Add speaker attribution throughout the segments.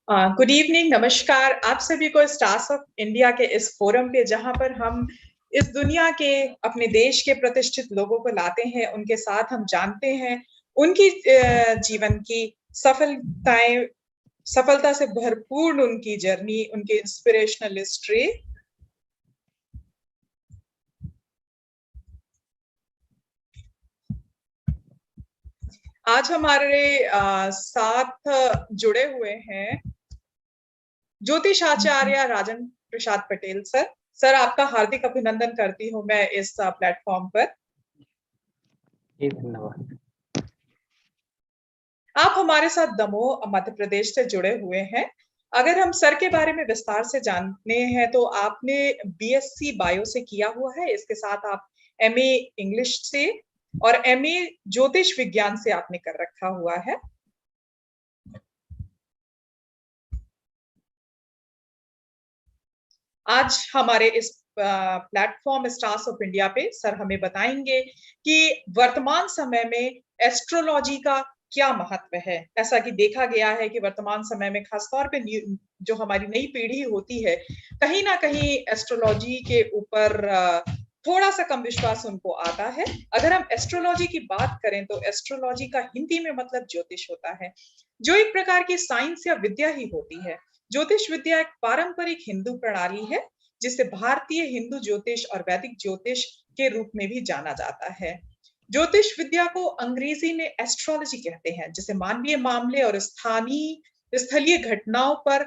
Speaker 1: Good evening, नमस्कार आप सभी को स्टार्स ऑफ इंडिया के इस फोरम पे, जहां पर हम इस दुनिया के अपने देश के प्रतिष्ठित लोगों को लाते हैं, उनके साथ हम जानते हैं उनकी जीवन की सफलताएं, सफलता से भरपूर उनकी जर्नी, उनकी इंस्पिरेशनल हिस्ट्री। आज हमारे साथ जुड़े हुए हैं ज्योतिष आचार्य राजन प्रसाद पटेल सर। सर, आपका हार्दिक अभिनंदन करती हूँ मैं इस प्लेटफॉर्म पर।
Speaker 2: धन्यवाद।
Speaker 1: आप हमारे साथ दमोह मध्य प्रदेश से जुड़े हुए हैं। अगर हम सर के बारे में विस्तार से जानने हैं तो आपने बीएससी बायो से किया हुआ है, इसके साथ आप एमए इंग्लिश से और एमए ज्योतिष विज्ञान से आपने कर रखा हुआ है। आज हमारे इस प्लेटफॉर्म स्टार्स ऑफ इंडिया पे सर हमें बताएंगे कि वर्तमान समय में एस्ट्रोलॉजी का क्या महत्व है। ऐसा कि देखा गया है कि वर्तमान समय में खासतौर पे जो हमारी नई पीढ़ी होती है, कहीं ना कहीं एस्ट्रोलॉजी के ऊपर थोड़ा सा कम विश्वास उनको आता है। अगर हम एस्ट्रोलॉजी की बात करें तो एस्ट्रोलॉजी का हिंदी में मतलब ज्योतिष होता है, जो एक प्रकार की साइंस या विद्या ही होती है। ज्योतिष विद्या एक पारंपरिक हिंदू प्रणाली है जिसे भारतीय हिंदू ज्योतिष और वैदिक ज्योतिष के रूप में भी जाना जाता है। ज्योतिष विद्या को अंग्रेजी में एस्ट्रोलॉजी कहते हैं, जिसे मानवीय मामले और स्थलीय घटनाओं पर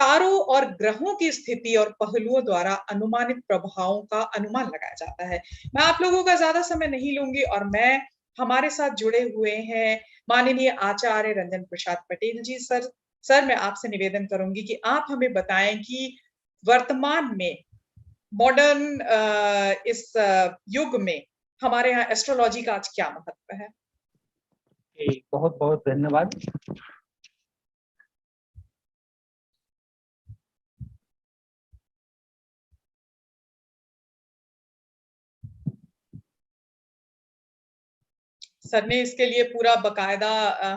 Speaker 1: तारों और ग्रहों की स्थिति और पहलुओं द्वारा अनुमानित प्रभावों का अनुमान लगाया जाता है। मैं आप लोगों का ज्यादा समय नहीं लूंगी और मैं हमारे साथ जुड़े हुए हैं माननीय आचार्य रंजन प्रसाद पटेल जी। सर मैं आपसे निवेदन करूंगी कि आप हमें बताएं कि वर्तमान में मॉडर्न इस युग में हमारे यहाँ एस्ट्रोलॉजी का आज क्या महत्व है।
Speaker 2: बहुत बहुत धन्यवाद।
Speaker 1: सर ने इसके लिए पूरा बकायदा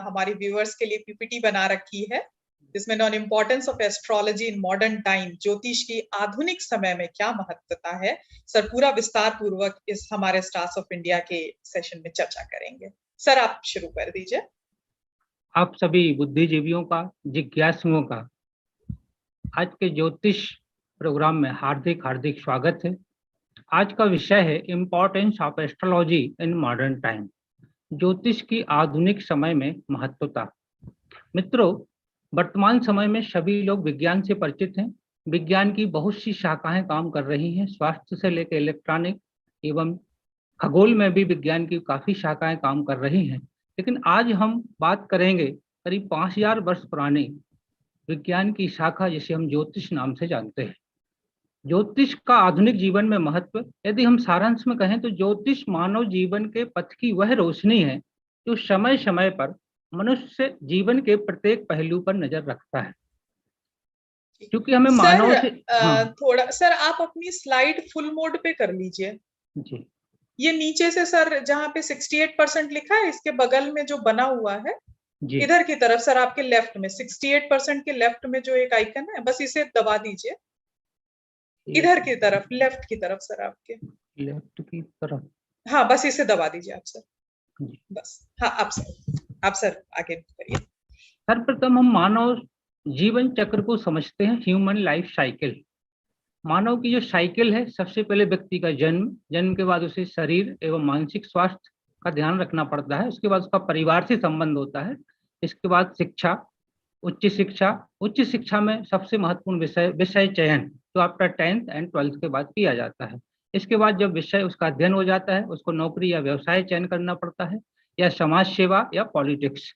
Speaker 1: हमारी व्यूअर्स के लिए पीपीटी बना रखी है, जिसमें on importance of astrology in modern time, ज्योतिष की आधुनिक समय में क्या महत्वता है। सर पूरा विस्तार पूर्वक इस हमारे स्टार्स ऑफ इंडिया के सेशन में चर्चा करेंगे। सर आप शुरू कर दीजिए।
Speaker 2: आप सभी बुद्धिजीवियों का, जिज्ञासुओं का आज के ज्योतिष प्रोग्राम में हार्दिक हार्दिक स्वागत है। आज का विषय है importance of astrology in modern time, ज्योतिष की आधुनिक समय में महत्वता। मित्रों, वर्तमान समय में सभी लोग विज्ञान से परिचित हैं। विज्ञान की बहुत सी शाखाएं काम कर रही हैं, स्वास्थ्य से लेकर इलेक्ट्रॉनिक एवं खगोल में भी विज्ञान की काफी शाखाएं काम कर रही हैं। लेकिन आज हम बात करेंगे करीब 5000 वर्ष पुरानी विज्ञान की शाखा, जिसे हम ज्योतिष नाम से जानते हैं। ज्योतिष का आधुनिक जीवन में महत्व, यदि हम सारांश में कहें तो ज्योतिष मानव जीवन के पथ की वह रोशनी है जो समय समय पर मनुष्य जीवन के प्रत्येक पहलू पर नजर रखता है। क्योंकि हमें मानव से
Speaker 1: थोड़ा सर आप अपनी स्लाइड फुल मोड पे कर लीजिए
Speaker 2: जी।
Speaker 1: ये नीचे से सर जहाँ पे 68% लिखा है, इसके बगल में जो बना हुआ है जी, इधर की तरफ सर, आपके लेफ्ट में 68% के लेफ्ट में जो एक आइकन है, बस इसे दबा दीजिए। इधर की तरफ, लेफ्ट की तरफ सर, आपके
Speaker 2: लेफ्ट की तरफ,
Speaker 1: हाँ बस इसे दबा दीजिए आप सर, बस। हाँ आप सर आगे करिए।
Speaker 2: सर्वप्रथम हम मानव जीवन चक्र को समझते हैं, ह्यूमन लाइफ साइकिल। मानव की जो साइकिल है, सबसे पहले व्यक्ति का जन्म के बाद उसे शरीर एवं मानसिक स्वास्थ्य का ध्यान रखना पड़ता है। उसके बाद उसका परिवार से संबंध होता है। इसके बाद शिक्षा, उच्च शिक्षा में सबसे महत्वपूर्ण विषय चयन, जो आफ्टर 10th एंड 12th के बाद किया जाता है। इसके बाद जब विषय उसका अध्ययन हो जाता है, उसको नौकरी या व्यवसाय चयन करना पड़ता है, या समाज सेवा या पॉलिटिक्स।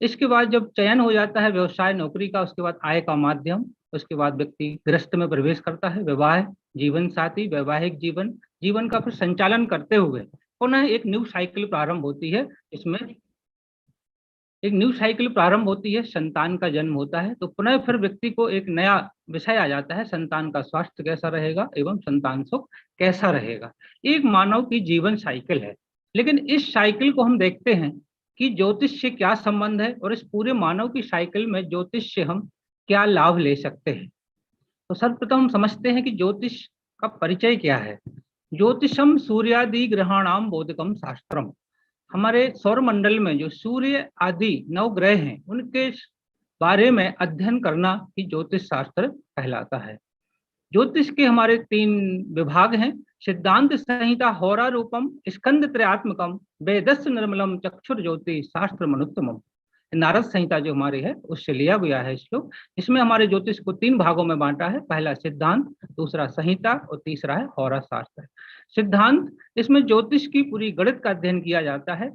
Speaker 2: इसके बाद जब चयन हो जाता है व्यवसाय नौकरी का, उसके बाद आय का माध्यम, उसके बाद व्यक्ति गृहस्थ में प्रवेश करता है, विवाह, जीवन साथी, वैवाहिक जीवन का फिर संचालन करते हुए पुनः एक न्यू साइकिल प्रारंभ होती है। इसमें एक न्यू साइकिल प्रारंभ होती है, संतान का जन्म होता है, तो पुनः फिर व्यक्ति को एक नया विषय आ जाता है, संतान का स्वास्थ्य कैसा रहेगा एवं संतान सुख कैसा रहेगा। एक मानव की जीवन साइकिल है। लेकिन इस साइकिल को हम देखते हैं कि ज्योतिष से क्या संबंध है और इस पूरे मानव की साइकिल में ज्योतिष से हम क्या लाभ ले सकते हैं। तो सर्वप्रथम हम समझते हैं कि ज्योतिष का परिचय क्या है। ज्योतिषम सूर्यादि ग्रहाणाम बोधकम शास्त्रम। हमारे सौर मंडल में जो सूर्य आदि 9 ग्रह हैं उनके बारे में अध्ययन करना ही ज्योतिष शास्त्र कहलाता है। ज्योतिष के हमारे 3 विभाग हैं। सिद्धांत संहिता होरा रूपम स्कंद त्रयात्मकम वेदस्य निर्मलम चक्षुर ज्योति शास्त्र मनुत्तमम। नारद संहिता जो हमारी है उससे लिया गया है श्लोक। इसमें हमारे ज्योतिष को 3 भागों में बांटा है। पहला सिद्धांत, दूसरा संहिता और तीसरा है होरा शास्त्र। सिद्धांत, इसमें ज्योतिष की पूरी गणित का अध्ययन किया जाता है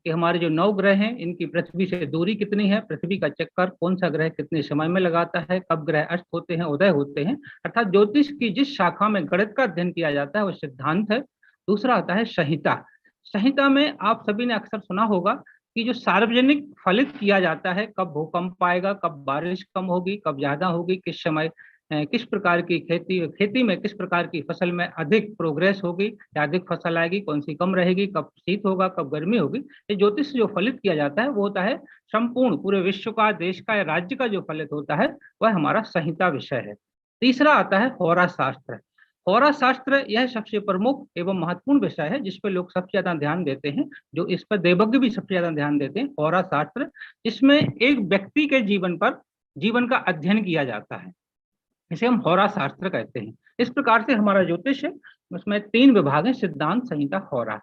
Speaker 2: कि हमारे जो 9 ग्रह हैं इनकी पृथ्वी से दूरी कितनी है, पृथ्वी का चक्कर कौन सा ग्रह कितने समय में लगाता है, कब ग्रह अस्त होते हैं उदय होते हैं। अर्थात ज्योतिष की जिस शाखा में गणित का अध्ययन किया जाता है वो सिद्धांत है। दूसरा आता है संहिता। संहिता में आप सभी ने अक्सर सुना होगा कि जो सार्वजनिक फलित किया जाता है, कब भूकंप आएगा, कब बारिश कम होगी, कब ज्यादा होगी, किस समय किस प्रकार की खेती में किस प्रकार की फसल में अधिक प्रोग्रेस होगी या अधिक फसल आएगी, कौन सी कम रहेगी, कब शीत होगा, कब गर्मी होगी। ये ज्योतिष जो फलित किया जाता है वो होता है संपूर्ण पूरे विश्व का, देश का या राज्य का जो फलित होता है वह हमारा संहिता विषय है। तीसरा आता है होरा शास्त्र। होरा शास्त्र यह सबसे प्रमुख एवं महत्वपूर्ण विषय है जिस पर लोग सबसे ज्यादा ध्यान देते हैं, जो इस पर देवज्ञ भी सबसे ज्यादा ध्यान देते हैं। होरा शास्त्र, इसमें एक व्यक्ति के जीवन का अध्ययन किया जाता है, इसे हम होरा शास्त्र कहते हैं। इस प्रकार से हमारा ज्योतिष है, उसमें 3 विभाग है, सिद्धांत, संहिता, होरा।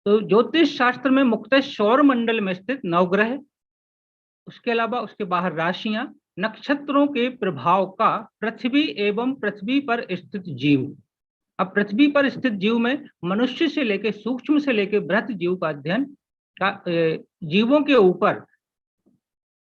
Speaker 2: तो ज्योतिष शास्त्र में मुख्यतः सौर मंडल में स्थित 9 ग्रह, उसके अलावा उसके बाहर राशियां, नक्षत्रों के प्रभाव का पृथ्वी एवं पृथ्वी पर स्थित जीव। अब पृथ्वी पर स्थित जीव में मनुष्य से लेकर सूक्ष्म से लेकर बृहत जीव का अध्ययन का, जीवों के ऊपर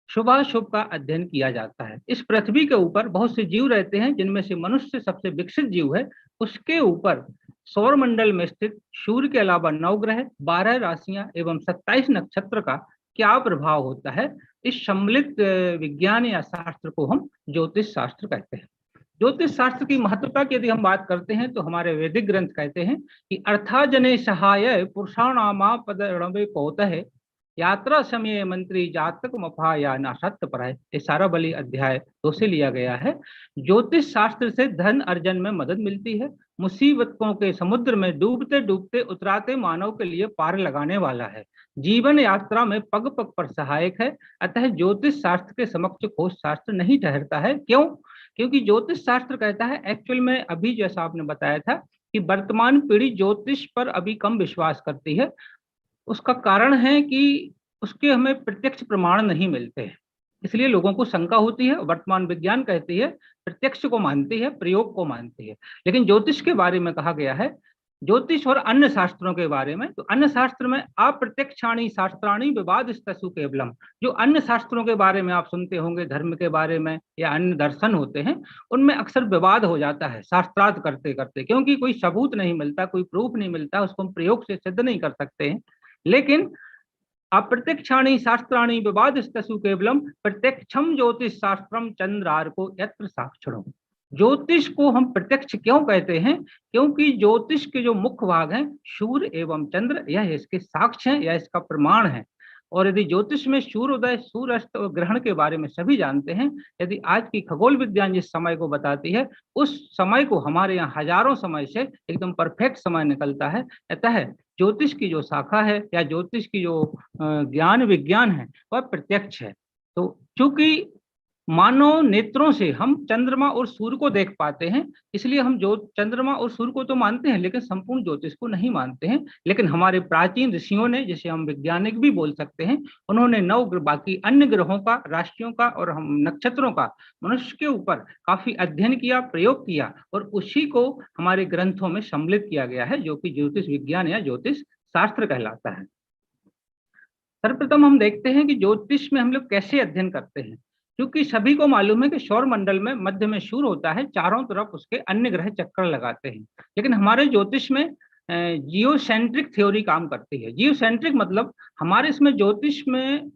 Speaker 2: शुभाशुभ का अध्ययन किया जाता है। इस पृथ्वी के ऊपर बहुत से जीव रहते हैं जिनमें से मनुष्य सबसे विकसित जीव है। उसके ऊपर सौर मंडल में स्थित सूर्य के अलावा 9 ग्रह, 12 राशियां एवं 27 नक्षत्र का क्या प्रभाव होता है, इस सम्मिलित विज्ञान या शास्त्र को हम ज्योतिष शास्त्र कहते हैं। ज्योतिष शास्त्र की महत्वता की यदि हम बात करते हैं तो हमारे वैदिक ग्रंथ कहते हैं कि अर्थाजने सहाय पुरुषाणामा पद रणवे कौतः यात्रा समय मंत्री जातक मफा या नाशक्त पर है। ये सारा बलि अध्याय 2 से लिया गया है। ज्योतिष शास्त्र से धन अर्जन में मदद मिलती है। मुसीबतों के समुद्र में डूबते डूबते उतराते मानव के लिए पार लगाने वाला है। जीवन यात्रा में पग पग पर सहायक है। अतः ज्योतिष शास्त्र के समक्ष खोज शास्त्र नहीं ठहरता है। क्यों? क्योंकि ज्योतिष शास्त्र कहता है, एक्चुअल में अभी जैसा आपने बताया था कि वर्तमान पीढ़ी ज्योतिष पर अभी कम विश्वास करती है। उसका कारण है कि उसके हमें प्रत्यक्ष प्रमाण नहीं मिलते हैं, इसलिए लोगों को शंका होती है। वर्तमान विज्ञान कहती है, प्रत्यक्ष को मानती है, प्रयोग को मानती है। लेकिन ज्योतिष के बारे में कहा गया है, ज्योतिष और अन्य शास्त्रों के बारे में, तो अन्य शास्त्र में अप्रत्यक्षाणी शास्त्राणी विवादस्तसु केवलम। जो अन्य शास्त्रों के बारे में आप सुनते होंगे, धर्म के बारे में या अन्य दर्शन होते हैं, उनमें अक्सर विवाद हो जाता है शास्त्रार्थ करते करते, क्योंकि कोई सबूत नहीं मिलता, कोई प्रूफ नहीं मिलता, उसको हम प्रयोग से सिद्ध नहीं कर सकते हैं। लेकिन अप्रत्यक्षाणी शास्त्राणी विवादस्तसु केवलम प्रत्यक्षम ज्योतिष शास्त्रम चंद्रार्को यत्र साक्षरम। ज्योतिष को हम प्रत्यक्ष क्यों कहते हैं? क्योंकि ज्योतिष के जो मुख्य भाग हैं सूर्य एवं चंद्र, यह इसके साक्ष्य हैं, यह इसका प्रमाण है। और यदि ज्योतिष में सूर्योदय, सूर्यास्त और ग्रहण के बारे में सभी जानते हैं, यदि आज की खगोल विज्ञान जिस समय को बताती है उस समय को हमारे यहाँ हजारों समय से एकदम परफेक्ट समय निकलता है। अतः ज्योतिष की जो शाखा है या ज्योतिष की जो ज्ञान विज्ञान है वह प्रत्यक्ष है। तो चूंकि मानव नेत्रों से हम चंद्रमा और सूर्य को देख पाते हैं, इसलिए हम जो चंद्रमा और सूर्य को तो मानते हैं लेकिन संपूर्ण ज्योतिष को नहीं मानते हैं। लेकिन हमारे प्राचीन ऋषियों ने, जिसे हम वैज्ञानिक भी बोल सकते हैं, उन्होंने 9 बाकी अन्य ग्रहों का, राशियों का और हम नक्षत्रों का मनुष्य के ऊपर काफी अध्ययन किया, प्रयोग किया और उसी को हमारे ग्रंथों में सम्मिलित किया गया है, जो कि ज्योतिष विज्ञान या ज्योतिष शास्त्र कहलाता है। सर्वप्रथम हम देखते हैं कि ज्योतिष में हम लोग कैसे अध्ययन करते हैं। क्योंकि सभी को मालूम है कि सौर मंडल में मध्य में सूर्य होता है, चारों तरफ उसके अन्य ग्रह चक्कर लगाते हैं। लेकिन हमारे ज्योतिष में जियोसेंट्रिक थ्योरी काम करती है। जियोसेंट्रिक मतलब हमारे इसमें ज्योतिष में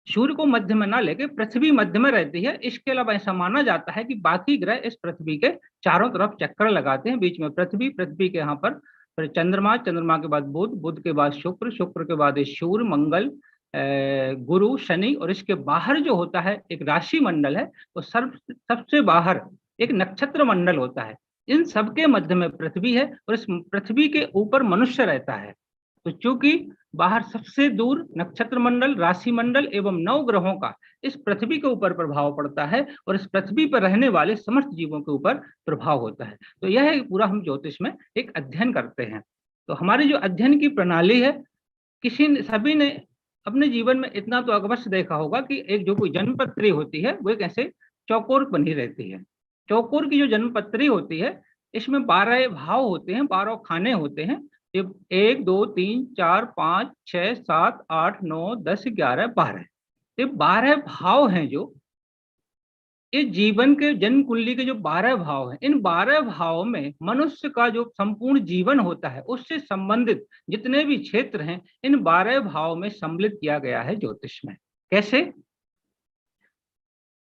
Speaker 2: सूर्य को मध्य में ना लेके पृथ्वी मध्य में रहती है। इसके अलावा ऐसा माना जाता है कि बाकी ग्रह इस पृथ्वी के चारों तरफ चक्कर लगाते हैं। बीच में पृथ्वी, पृथ्वी के यहाँ पर फिर चंद्रमा, चंद्रमा के बाद बुध, बुध के बाद शुक्र, शुक्र के बाद सूर्य, मंगल, गुरु, शनि, और इसके बाहर जो होता है एक राशि मंडल है, वो सबसे बाहर एक नक्षत्र मंडल होता है। इन सबके मध्य में पृथ्वी है और इस पृथ्वी के ऊपर मनुष्य रहता है। तो चूंकि बाहर सबसे दूर नक्षत्र मंडल, राशि मंडल एवं 9 ग्रहों का इस पृथ्वी के ऊपर प्रभाव पड़ता है और इस पृथ्वी पर रहने वाले समस्त जीवों के ऊपर प्रभाव होता है। तो यह पूरा हम ज्योतिष में एक अध्ययन करते हैं। तो हमारी जो अध्ययन की प्रणाली है, सभी ने अपने जीवन में इतना तो अवश्य देखा होगा कि एक जो कोई जन्मपत्री होती है वो एक ऐसे चौकोर बनी रहती है। चौकोर की जो जन्मपत्री होती है, इसमें 12 भाव होते हैं, 12 खाने होते हैं। 1 2 3 4 5 6 7 8 9 10 11 12, ये 12 भाव हैं जो इस जीवन के जन्म कुंडली के जो 12 भाव हैं, इन 12 भावों में मनुष्य का जो संपूर्ण जीवन होता है उससे संबंधित जितने भी क्षेत्र हैं, इन 12 भाव में सम्मिलित किया गया है ज्योतिष में। कैसे?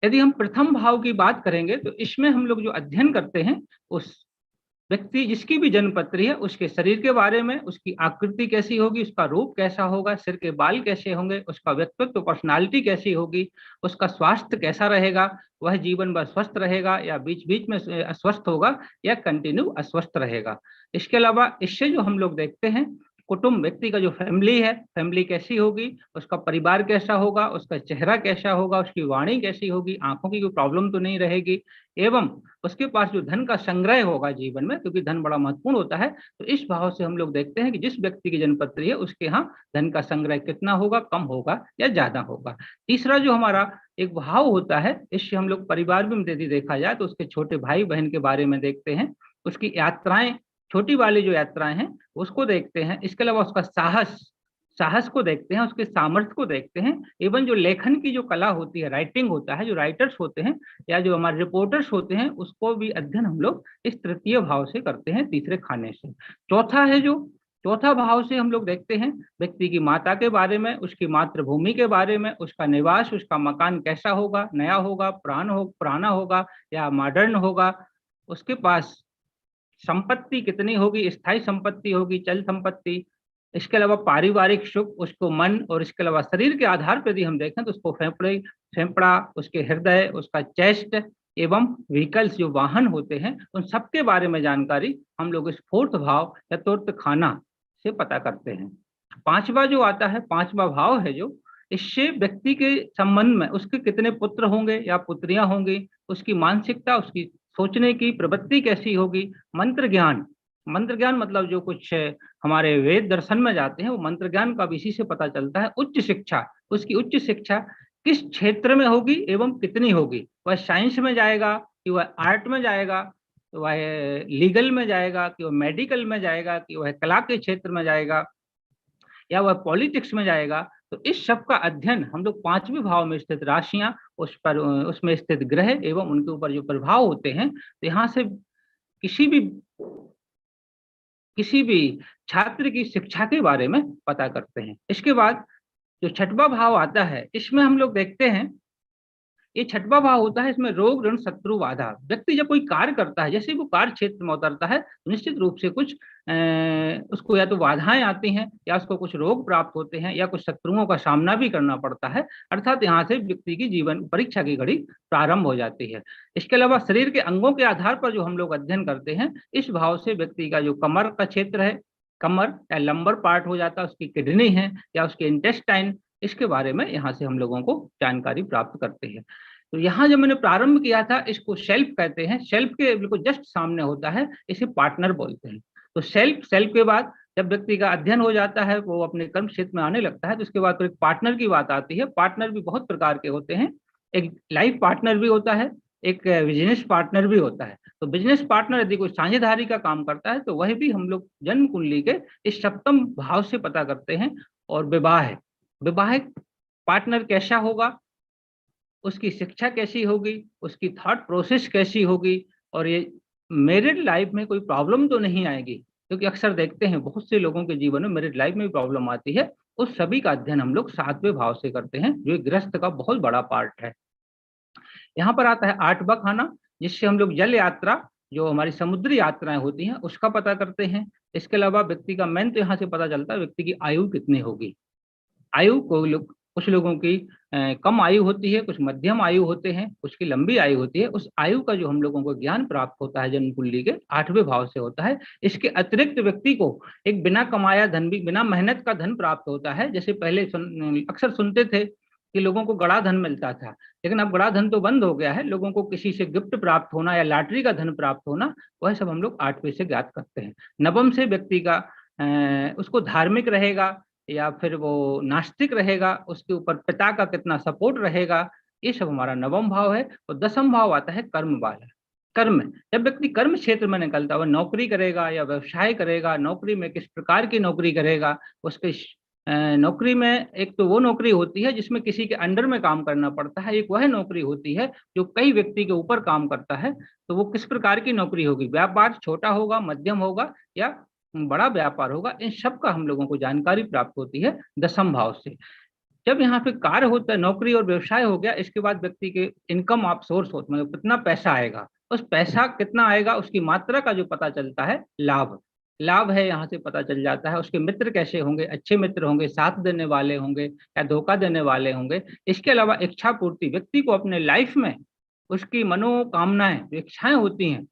Speaker 2: यदि हम प्रथम भाव की बात करेंगे तो इसमें हम लोग जो अध्ययन करते हैं, उस व्यक्ति जिसकी भी जन्मपत्री है उसके शरीर के बारे में, उसकी आकृति कैसी होगी, उसका रूप कैसा होगा, सिर के बाल कैसे होंगे, उसका व्यक्तित्व, पर्सनालिटी कैसी होगी, उसका स्वास्थ्य कैसा रहेगा, वह जीवन भर स्वस्थ रहेगा या बीच बीच में अस्वस्थ होगा या कंटिन्यू अस्वस्थ रहेगा। इसके अलावा इससे जो हम लोग देखते हैं, कुटुंब, व्यक्ति का जो फैमिली है, फैमिली कैसी होगी, उसका परिवार कैसा होगा, उसका चेहरा कैसा होगा, उसकी वाणी कैसी होगी, आंखों की कोई प्रॉब्लम तो नहीं रहेगी, एवं उसके पास जो धन का संग्रह होगा जीवन में, क्योंकि धन बड़ा महत्वपूर्ण होता है। तो इस भाव से हम लोग देखते हैं कि जिस व्यक्ति की जन्मपत्री है उसके यहाँ धन का संग्रह कितना होगा, कम होगा या ज्यादा होगा। तीसरा जो हमारा एक भाव होता है, इससे हम लोग परिवार में यदि देखा जाए तो उसके छोटे भाई बहन के बारे में देखते हैं, उसकी यात्राएं, छोटी वाली जो यात्राएं हैं उसको देखते हैं। इसके अलावा उसका साहस को देखते हैं, उसके सामर्थ्य को देखते हैं। एवं जो लेखन की जो कला होती है, राइटिंग होता है, जो राइटर्स होते हैं या जो हमारे रिपोर्टर्स होते हैं, उसको भी अध्ययन हम लोग इस तृतीय भाव से करते हैं, तीसरे खाने से। चौथा भाव से हम लोग देखते हैं व्यक्ति की माता के बारे में, उसकी मातृभूमि के बारे में, उसका निवास, उसका मकान कैसा होगा, नया होगा, पुराना होगा या मॉडर्न होगा, उसके पास संपत्ति कितनी होगी, स्थायी संपत्ति होगी, चल संपत्ति। इसके अलावा पारिवारिक सुख, उसको मन, और इसके अलावा शरीर के आधार पर यदि हम देखें तो उसको फेफड़ा, उसके हृदय, उसका चेस्ट एवं व्हीकल्स जो वाहन होते हैं, उन सबके बारे में जानकारी हम लोग इस 4th भाव, चतुर्थ खाना से पता करते हैं। 5वां जो आता है, 5वां भाव है जो, इससे व्यक्ति के संबंध में उसके कितने पुत्र होंगे या पुत्रियां होंगी, उसकी मानसिकता, उसकी सोचने की प्रवृत्ति कैसी होगी, मंत्र ज्ञान मतलब जो कुछ हमारे वेद दर्शन में जाते हैं वो मंत्र ज्ञान का भी इसी से पता चलता है। उच्च शिक्षा, उसकी उच्च शिक्षा किस क्षेत्र में होगी एवं कितनी होगी, वह साइंस में जाएगा कि वह आर्ट में जाएगा, कि वह लीगल में जाएगा, कि वह मेडिकल में जाएगा, कि वह कला के क्षेत्र में जाएगा या वह पॉलिटिक्स में जाएगा। तो इस सब का अध्ययन हम लोग 5वें भाव में स्थित राशियां, उसमें स्थित ग्रह एवं उनके ऊपर जो प्रभाव होते हैं, तो यहाँ से किसी भी छात्र की शिक्षा के बारे में पता करते हैं। इसके बाद जो 6वां भाव आता है, इसमें हम लोग देखते हैं, ये 6वां भाव होता है, इसमें रोग, ऋण, शत्रु, बाधा। व्यक्ति जब कोई कार्य करता है, जैसे वो कार्य क्षेत्र में उतरता है, तो निश्चित रूप से कुछ उसको या तो बाधाएं आती हैं या उसको कुछ रोग प्राप्त होते हैं या कुछ शत्रुओं का सामना भी करना पड़ता है। अर्थात यहाँ से व्यक्ति की जीवन परीक्षा की घड़ी प्रारंभ हो जाती है। इसके अलावा शरीर के अंगों के आधार पर जो हम लोग अध्ययन करते हैं, इस भाव से व्यक्ति का जो कमर का क्षेत्र है, कमर या लंबर पार्ट हो जाता है, उसकी किडनी है या उसके इंटेस्टाइन, इसके बारे में यहाँ से हम लोगों को जानकारी प्राप्त करते हैं। तो यहाँ जब मैंने प्रारंभ किया था, इसको सेल्फ कहते हैं। सेल्फ के बिल्कुल जस्ट सामने होता है, इसे पार्टनर बोलते हैं। तो सेल्फ के बाद जब व्यक्ति का अध्ययन हो जाता है, वो अपने कर्म क्षेत्र में आने लगता है, तो उसके बाद तो एक पार्टनर की बात आती है। पार्टनर भी बहुत प्रकार के होते हैं, एक लाइफ पार्टनर भी होता है, एक बिजनेस पार्टनर भी होता है। तो बिजनेस पार्टनर यदि कोई साझेदारी का काम करता है तो वह भी हम लोग जन्म कुंडली के इस 7वें भाव से पता करते हैं। और विवाहिक पार्टनर कैसा होगा, उसकी शिक्षा कैसी होगी, उसकी थॉट प्रोसेस कैसी होगी, और ये मैरिड लाइफ में कोई प्रॉब्लम तो नहीं आएगी, क्योंकि अक्सर देखते हैं बहुत से लोगों के जीवन में मैरिड लाइफ में भी प्रॉब्लम आती है। उस सभी का अध्ययन हम लोग 7वें भाव से करते हैं, जो गृहस्थ का बहुत बड़ा पार्ट है। यहाँ पर आता है 8वां खाना, जिससे हम लोग जल यात्रा, जो हमारी समुद्री यात्राएं होती हैं उसका पता करते हैं। इसके अलावा व्यक्ति का मेन तो यहाँ से पता चलता है व्यक्ति की आयु कितनी होगी। आयु को कुछ लोगों की कम आयु होती है, कुछ मध्यम आयु होते हैं, कुछ की लंबी आयु होती है। उस आयु का जो हम लोगों को ज्ञान प्राप्त होता है जन्म कुंडली के 8वें भाव से होता है। इसके अतिरिक्त व्यक्ति को एक बिना कमाया धन भी, बिना मेहनत का धन प्राप्त होता है। जैसे पहले अक्सर सुनते थे कि लोगों को गड़ा धन मिलता था, लेकिन अब गड़ा धन तो बंद हो गया है। लोगों को किसी से गिफ्ट प्राप्त होना या लॉटरी का धन प्राप्त होना, वह सब हम लोग 8वें से ज्ञात करते हैं। नवम से व्यक्ति का उसको धार्मिक रहेगा या फिर वो नास्तिक रहेगा, उसके ऊपर पिता का कितना सपोर्ट रहेगा, ये सब हमारा नवम भाव है। और 10वां भाव आता है कर्म वाला। कर्म, जब व्यक्ति कर्म क्षेत्र में निकलता है, वह नौकरी करेगा या व्यवसाय करेगा, नौकरी में किस प्रकार की नौकरी करेगा, उसके नौकरी में एक तो वो नौकरी होती है जिसमें किसी के अंडर में काम करना पड़ता है, एक वह नौकरी होती है जो कई व्यक्ति के ऊपर काम करता है। तो वो किस प्रकार की नौकरी होगी, व्यापार छोटा होगा, मध्यम होगा या बड़ा व्यापार होगा, इन सब का हम लोगों को जानकारी प्राप्त होती है 10वें भाव से। जब यहाँ पे कार्य होता है, नौकरी और व्यवसाय हो गया, इसके बाद व्यक्ति के इनकम ऑफ सोर्स होता है, मतलब कितना पैसा आएगा, उस पैसा कितना आएगा उसकी मात्रा का जो पता चलता है लाभ। लाभ है यहाँ से पता चल जाता है। उसके मित्र कैसे होंगे, अच्छे मित्र होंगे, साथ देने वाले होंगे या धोखा देने वाले होंगे। इसके अलावा इच्छा पूर्ति, व्यक्ति को अपने लाइफ में उसकी मनोकामनाएं, जो इच्छाएं होती हैं,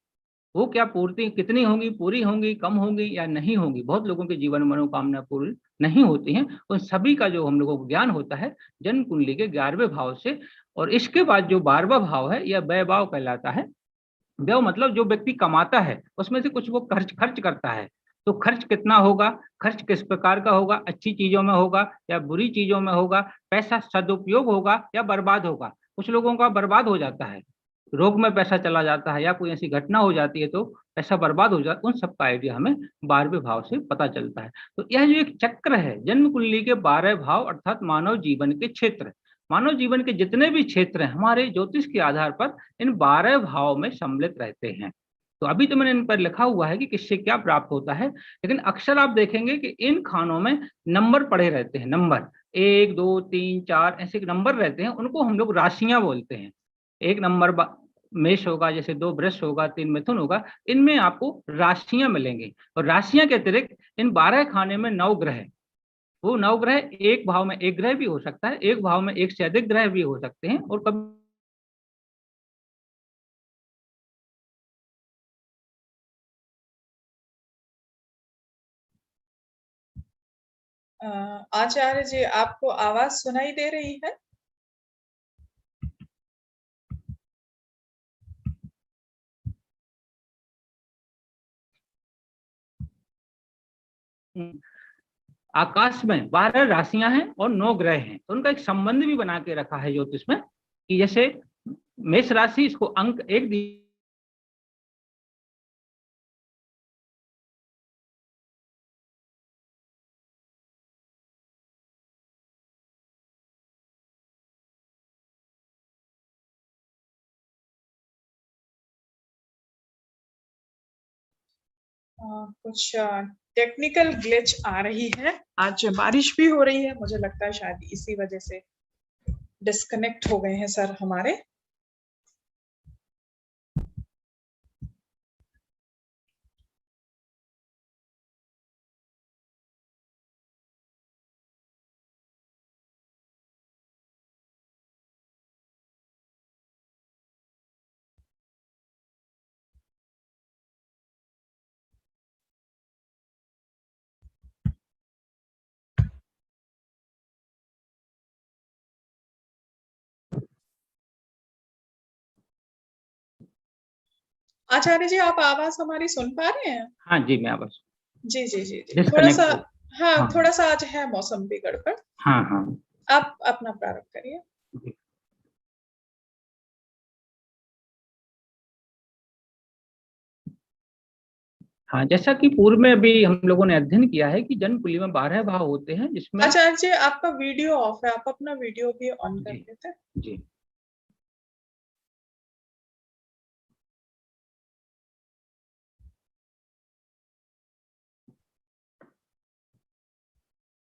Speaker 2: वो क्या पूर्ति कितनी होंगी, पूरी होंगी, कम होंगी या नहीं होंगी। बहुत लोगों के जीवन में मनोकामना पूरी नहीं होती हैं। उन सभी का जो हम लोगों को ज्ञान होता है जन्म कुंडली के 11वें भाव से। और इसके बाद जो 12वां भाव है यह व्यय भाव कहलाता है। व्यय मतलब जो व्यक्ति कमाता है उसमें से कुछ वो खर्च करता है। तो खर्च कितना होगा, खर्च किस प्रकार का होगा, अच्छी चीजों में होगा या बुरी चीजों में होगा, पैसा सदुपयोग होगा या बर्बाद होगा। कुछ लोगों का बर्बाद हो जाता है, रोग में पैसा चला जाता है या कोई ऐसी घटना हो जाती है तो पैसा बर्बाद हो जाता है। उन सब का आइडिया हमें 12वें भाव से पता चलता है। तो यह जो एक चक्र है जन्म कुंडली के 12 भाव अर्थात मानव जीवन के क्षेत्र, मानव जीवन के जितने भी क्षेत्र हैं हमारे ज्योतिष के आधार पर इन 12 भाव में सम्मिलित रहते हैं। तो अभी तो मैंने इन पर लिखा हुआ है कि किससे क्या प्राप्त होता है, लेकिन अक्सर आप देखेंगे कि इन खानों में नंबर पड़े रहते हैं। नंबर 1 2 3 4 ऐसे नंबर रहते हैं, उनको हम लोग राशियां बोलते हैं। एक नंबर मेष होगा, जैसे 2 वृष होगा, 3 मिथुन होगा, इनमें आपको राशियां मिलेंगी। और राशियां के अतिरिक्त इन 12 खाने में 9 ग्रह, वो 9 ग्रह एक भाव में एक ग्रह भी हो सकता है, एक भाव में एक से अधिक ग्रह भी हो सकते हैं। और कभी
Speaker 1: आचार्य जी, आपको आवाज सुनाई दे रही है?
Speaker 2: आकाश में 12 राशियां हैं और 9 ग्रह हैं, तो उनका एक संबंध भी बना के रखा है ज्योतिष में कि जैसे मेष राशि, इसको अंक 1 दी।
Speaker 1: कुछ टेक्निकल ग्लिच आ रही है। आज बारिश भी हो रही है, मुझे लगता है शायद इसी वजह से डिस्कनेक्ट हो गए हैं सर हमारे। आचार्य जी, आप आवाज हमारी सुन पा रहे हैं?
Speaker 2: हाँ जी, मैं बस
Speaker 1: जी जी जी जी, थोड़ा सा,
Speaker 2: डिस्कनेक्ट हो।
Speaker 1: हाँ
Speaker 2: हाँ
Speaker 1: थोड़ा सा आज है मौसम भी गड़बड़।
Speaker 2: हाँ हाँ।
Speaker 1: आप अपना प्रारंभ करिए।
Speaker 2: हाँ, जैसा कि पूर्व में भी हम लोगों ने अध्ययन किया है कि जन्म कुंडली में 12 भाव होते हैं जिसमें।
Speaker 1: आचार्य जी, आपका वीडियो ऑफ है, आप अपना वीडियो भी ऑन कर
Speaker 2: जी
Speaker 1: लेते हैं।
Speaker 2: जी।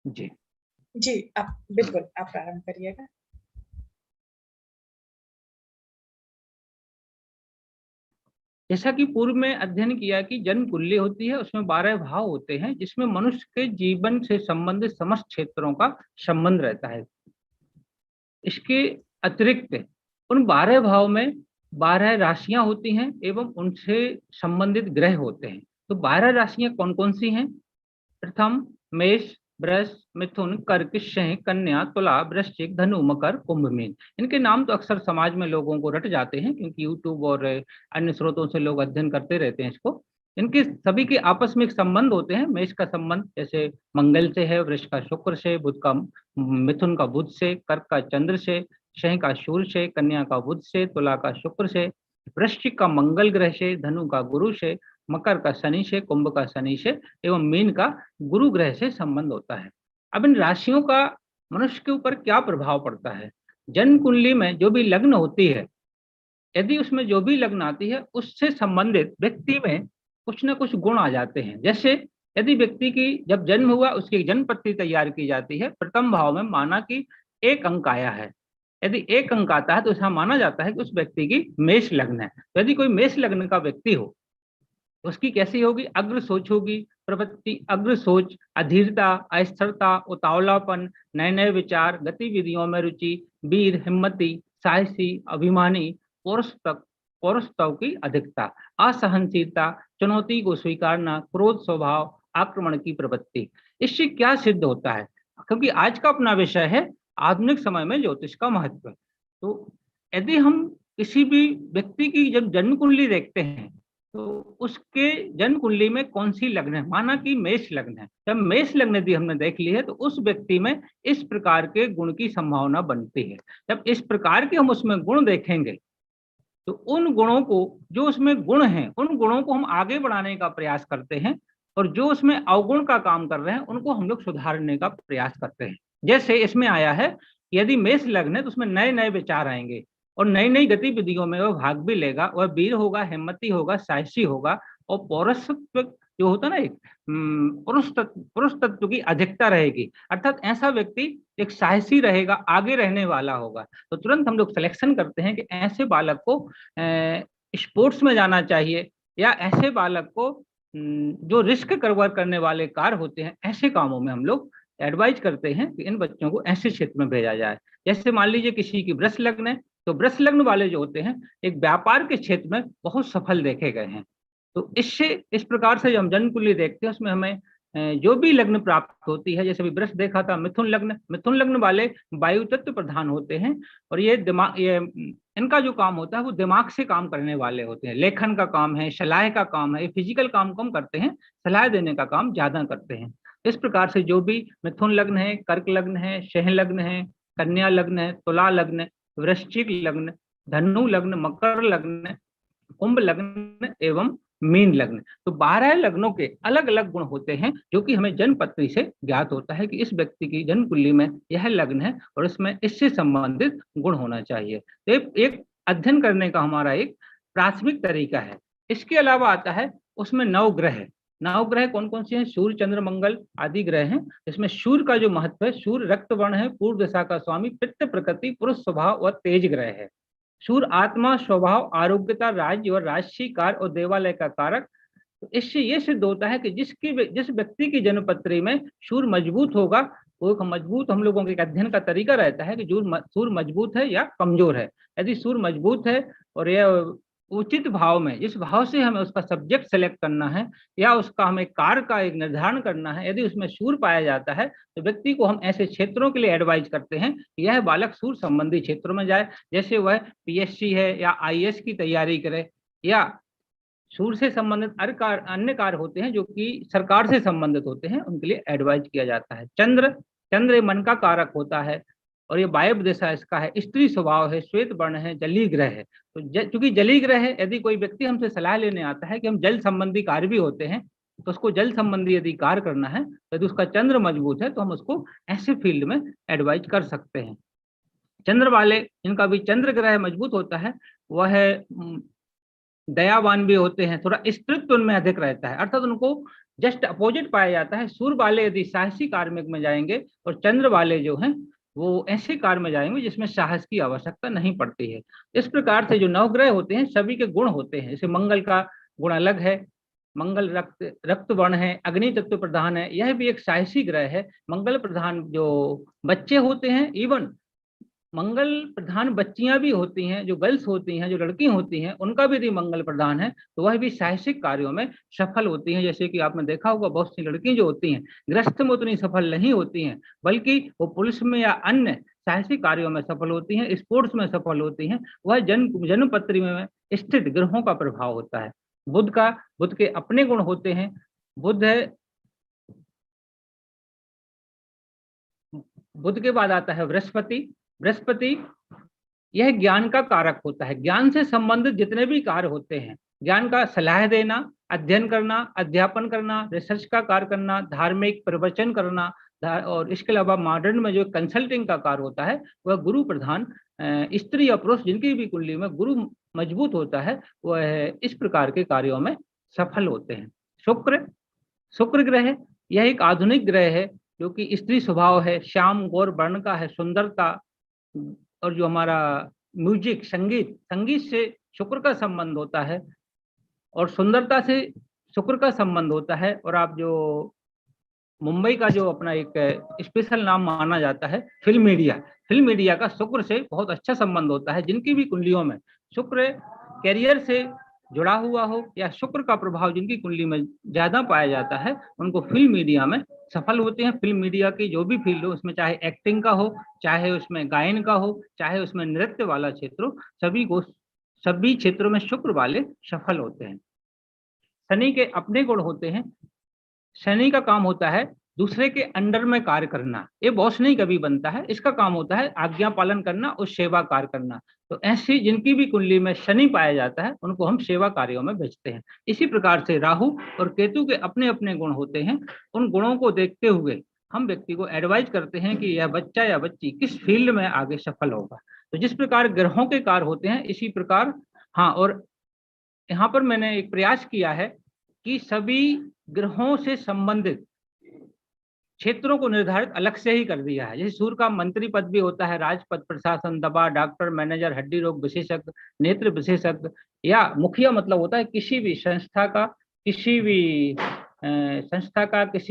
Speaker 2: जी
Speaker 1: जी, आप बिल्कुल आप प्रारंभ करिएगा।
Speaker 2: जैसा कि पूर्व में अध्ययन किया कि जन्म कुंडली होती है, उसमें 12 भाव होते हैं जिसमें मनुष्य के जीवन से संबंधित समस्त क्षेत्रों का संबंध रहता है। इसके अतिरिक्त उन 12 भाव में 12 राशियां होती हैं एवं उनसे संबंधित ग्रह होते हैं। तो 12 राशियां कौन कौन सी हैं? प्रथम मेष, वृष, मिथुन, कर्क, सिंह, कन्या, तुला, वृश्चिक, धनु, मकर, कुंभ, मीन। इनके नाम तो अक्सर समाज में लोगों को रट जाते हैं क्योंकि यूट्यूब और अन्य स्रोतों से लोग अध्ययन करते रहते हैं इसको। इनके सभी के आपस में एक संबंध होते हैं। मेष का संबंध जैसे मंगल से है, वृष का शुक्र से, बुध का मिथुन का बुध से, कर्क का चंद्र से, सिंह का सूर्य से, कन्या का बुध से, तुला का शुक्र से, वृश्चिक का मंगल ग्रह से, धनु का गुरु से, मकर का शनि से, कुंभ का शनि से एवं मीन का गुरु ग्रह से संबंध होता है। अब इन राशियों का मनुष्य के ऊपर क्या प्रभाव पड़ता है? जन्म कुंडली में जो भी लग्न होती है, यदि उसमें जो भी लग्न आती है उससे संबंधित व्यक्ति में कुछ ना कुछ गुण आ जाते हैं। जैसे यदि व्यक्ति की जब जन्म हुआ उसकी जन्म पत्री तैयार की जाती है, प्रथम भाव में माना कि 1 अंक आया है। यदि 1 अंक आता है तो ऐसा माना जाता है कि उस व्यक्ति की मेष लग्न है। तो यदि कोई मेष लग्न का व्यक्ति हो, उसकी कैसी होगी? अग्र सोच होगी, प्रवृत्ति, अग्र सोच, अधीरता, अस्थिरता, उतावलापन, नए नए विचार, गतिविधियों में रुचि, वीर, हिम्मती, साहसी, अभिमानी, पौरुषत्व की अधिकता, असहनशीलता, चुनौती को स्वीकारना, क्रोध स्वभाव, आक्रमण की प्रवृत्ति। इससे क्या सिद्ध होता है? क्योंकि आज का अपना विषय है आधुनिक समय में ज्योतिष का महत्व। तो यदि हम किसी भी व्यक्ति की जब जन्म कुंडली देखते हैं तो उसके जन्म कुंडली में कौन सी लग्न है, माना कि मेष लग्न है, जब मेष लग्न यदि हमने देख ली है तो उस व्यक्ति में इस प्रकार के गुण की संभावना बनती है। जब इस प्रकार के हम उसमें गुण देखेंगे तो उन गुणों को, जो उसमें गुण हैं, उन गुणों को हम आगे बढ़ाने का प्रयास करते हैं और जो उसमें अवगुण का काम कर रहे हैं उनको हम लोग सुधारने का प्रयास करते हैं। जैसे इसमें आया है, यदि मेष लग्न है तो उसमें नए नए विचार आएंगे और नई नई गतिविधियों में वह भाग भी लेगा, वह वीर होगा, हिम्मती होगा, साहसी होगा और पौरुषत्व जो होता है ना, एक पुरुष तत्व की अधिकता रहेगी। अर्थात ऐसा व्यक्ति एक साहसी रहेगा, आगे रहने वाला होगा। तो तुरंत हम लोग सिलेक्शन करते हैं कि ऐसे बालक को स्पोर्ट्स में जाना चाहिए या ऐसे बालक को जो रिस्क कवर करने वाले कार्य होते हैं ऐसे कामों में हम लोग एडवाइज करते हैं कि इन बच्चों को ऐसे क्षेत्र में भेजा जाए। जैसे मान लीजिए किसी की वृष लग्न है तो वृष लग्न वाले जो होते हैं एक व्यापार के क्षेत्र में बहुत सफल देखे गए हैं। तो इससे इस प्रकार से जो हम जन्म कुंडली देखते हैं उसमें हमें जो भी लग्न प्राप्त होती है, जैसे अभी वृष देखा था, मिथुन लग्न वाले वायु तत्व प्रधान होते हैं और ये इनका जो काम होता है वो दिमाग से काम करने वाले होते हैं। लेखन का काम है, सलाह का काम है, फिजिकल काम कम करते हैं, सलाह देने का काम ज्यादा करते हैं। इस प्रकार से जो भी मिथुन लग्न है, कर्क लग्न है, सिंह लग्न है, कन्या लग्न है, तुला लग्न, वृश्चिक लग्न, धनु लग्न, मकर लग्न, कुंभ लग्न एवं मीन लग्न, तो 12 लग्नों के अलग अलग गुण होते हैं जो कि हमें जन्म पत्री से ज्ञात होता है कि इस व्यक्ति की जन्म कुंडली में यह लग्न है और इसमें इससे संबंधित गुण होना चाहिए। तो एक अध्ययन करने का हमारा एक प्राथमिक तरीका है। इसके अलावा आता है उसमें 9 ग्रह। 9 ग्रह कौन कौन से हैं? सूर्य, चंद्र, मंगल आदि ग्रह हैं। इसमें सूर्य का जो महत्व है, सूर्य रक्त वर्ण है, पूर्व दिशा का स्वामी, पित्त प्रकृति, पुरुष स्वभाव और तेज ग्रह है। सूर्य आत्मा, स्वभाव, आरोग्यता, राज्य और राजसी कार्य और देवालय का कारक। तो इससे यह सिद्ध होता है कि जिस व्यक्ति की जन्मपत्री में सूर्य मजबूत होगा, वो मजबूत, हम लोगों के एक अध्ययन का तरीका रहता है कि सूर्य मजबूत है या कमजोर है। यदि सूर्य मजबूत है और यह उचित भाव में, जिस भाव से हमें उसका सब्जेक्ट सेलेक्ट करना है या उसका हमें कार्य का एक निर्धारण करना है, यदि उसमें सूर्य पाया जाता है तो व्यक्ति को हम ऐसे क्षेत्रों के लिए एडवाइज करते हैं कि यह बालक सूर्य संबंधी क्षेत्रों में जाए। जैसे वह पीएससी है या आईएएस की तैयारी करे या सूर्य से संबंधित अन्य कार्य होते हैं जो कि सरकार से संबंधित होते हैं, उनके लिए एडवाइज किया जाता है। चंद्र मन का कारक होता है और ये वायव्य दिशा इसका है, स्त्री स्वभाव है, श्वेत वर्ण है, जलीय ग्रह है। तो चूंकि जलीय ग्रह है, यदि कोई व्यक्ति हमसे सलाह लेने आता है कि हम जल संबंधी कार्य भी होते हैं तो उसको जल संबंधी यदि कार्य करना है, यदि उसका चंद्र मजबूत है तो हम उसको ऐसे फील्ड में एडवाइज कर सकते हैं। चंद्र वाले जिनका भी चंद्र ग्रह मजबूत होता है वह दयावान भी होते हैं, थोड़ा स्त्रीत्व उनमें अधिक रहता है, अर्थात उनको जस्ट अपोजिट पाया जाता है। सूर्य वाले यदि साहसी कार्मिक में जाएंगे और चंद्र वाले जो हैं वो ऐसे कार्य में जाएंगे जिसमें साहस की आवश्यकता नहीं पड़ती है। इस प्रकार से जो नवग्रह होते हैं सभी के गुण होते हैं। जैसे मंगल का गुण अलग है, मंगल रक्त वर्ण है, अग्नि तत्व प्रधान है, यह भी एक साहसी ग्रह है। मंगल प्रधान जो बच्चे होते हैं, इवन मंगल प्रधान बच्चियां भी होती हैं, जो गर्ल्स होती हैं, जो लड़की होती हैं, उनका भी यदि मंगल प्रधान है तो वह भी साहसिक कार्यों में सफल होती हैं। जैसे कि आपने देखा होगा बहुत सी लड़की जो होती हैं गृहस्थ में उतनी सफल नहीं होती हैं, बल्कि वो पुलिस में या अन्य साहसिक कार्यों में सफल होती हैं, स्पोर्ट्स में सफल होती हैं। वह जन्म पत्री में स्थित ग्रहों का प्रभाव होता है। बुध के अपने गुण होते हैं। बुध है, बुध के बाद आता है बृहस्पति। बृहस्पति यह ज्ञान का कारक होता है। ज्ञान से संबंधित जितने भी कार्य होते हैं, ज्ञान का सलाह देना, अध्ययन करना, अध्यापन करना, रिसर्च का कार्य करना, धार्मिक प्रवचन करना, और इसके अलावा मॉडर्न में जो कंसल्टिंग का कार्य होता है वह गुरु प्रधान स्त्री या पुरुष जिनकी भी कुंडली में गुरु मजबूत होता है वह इस प्रकार के कार्यों में सफल होते हैं। शुक्र ग्रह यह एक आधुनिक ग्रह है जो कि स्त्री स्वभाव है, श्याम गौर वर्ण का है, सुंदरता, और जो हमारा म्यूजिक संगीत से शुक्र का संबंध होता है और सुंदरता से शुक्र का संबंध होता है। और आप जो मुंबई का जो अपना एक स्पेशल नाम माना जाता है फिल्म मीडिया का शुक्र से बहुत अच्छा संबंध होता है। जिनकी भी कुंडलियों में शुक्र कैरियर से जुड़ा हुआ हो या शुक्र का प्रभाव जिनकी कुंडली में ज्यादा पाया जाता है उनको फिल्म मीडिया में सफल होते हैं। फिल्म मीडिया की जो भी फील्ड हो, उसमें चाहे एक्टिंग का हो, चाहे उसमें गायन का हो, चाहे उसमें नृत्य वाला क्षेत्र हो, सभी क्षेत्रों में शुक्र वाले सफल होते हैं। शनि के अपने गुण होते हैं। शनि का काम होता है दूसरे के अंडर में कार्य करना। ये बॉस नहीं कभी बनता है, इसका काम होता है आज्ञा पालन करना और सेवा कार्य करना। तो ऐसी जिनकी भी कुंडली में शनि पाया जाता है उनको हम सेवा कार्यों में भेजते हैं। इसी प्रकार से राहु और केतु के अपने अपने गुण होते हैं। उन गुणों को देखते हुए हम व्यक्ति को एडवाइज करते हैं कि यह बच्चा या बच्ची किस फील्ड में आगे सफल होगा। तो जिस प्रकार ग्रहों के कार्य होते हैं इसी प्रकार, हाँ, और यहाँ पर मैंने एक प्रयास किया है कि सभी ग्रहों से संबंधित क्षेत्रों को निर्धारित अलग से ही कर दिया है। जैसे सूर्य का मंत्री पद भी होता है, राजपद, प्रशासन, दवा, डॉक्टर, मैनेजर, हड्डी रोग विशेषज्ञ, नेत्र विशेषज्ञ, या मुखिया मतलब होता है किसी भी संस्था का, किसी